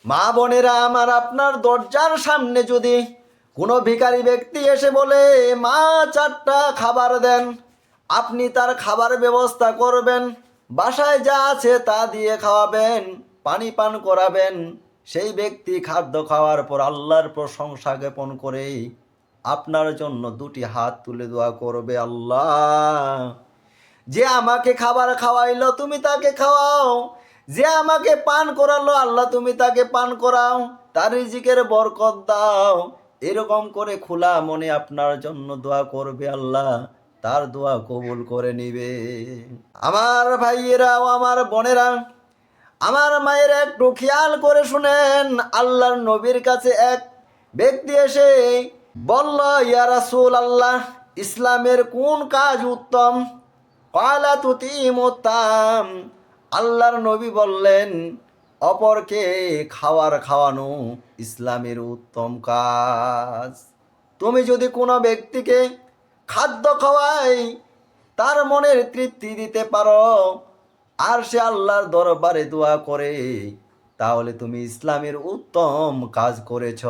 মা বোনেরা আমার, আপনার দরজার সামনে যদি কোনো ভিখারি ব্যক্তি এসে বলে, মা 4টা খাবার দেন, আপনি তার খাবার ব্যবস্থা করবেন, বাসায় যা আছে তা দিয়ে খাওয়াবেন, পানি পান করাবেন। সেই ব্যক্তি খাদ্য খাওয়ার পর আল্লাহর প্রশংসা জ্ঞাপন করে আপনার জন্য 2টি হাত তুলে দোয়া করবে, আল্লাহ, যে আমাকে খাবার খাওয়াইলো তুমি তাকে খাওয়াও, যে আমাকে পান করালো আল্লাহ তুমি তাকে পান করাও, তার রিজিকের বরকত দাও। এরকম করে খোলা মনে আপনার জন্য দোয়া করবে, আল্লাহ তার দোয়া কবুল করে নিবে। আমার ভাইয়েরা ও আমার বোনেরা, আমার মায়েরা, একটু খেয়াল করে শুনেন। আল্লাহর নবীর কাছে এক ব্যক্তি এসে বলল, ইয়া রাসূল আল্লাহ, ইসলামের কোন কাজ উত্তম? ক্বালা তুতিমুত্তাম। আল্লাহর নবী বললেন, অপরকে খাওয়ার খাওয়ানো ইসলামের উত্তম কাজ। তুমি যদি কোনো ব্যক্তিকে খাদ্য খাওয়াই, তার মনের তৃপ্তি দিতে পারো, আর সে আল্লাহর দরবারে দোয়া করে, তাহলে তুমি ইসলামের উত্তম কাজ করেছ।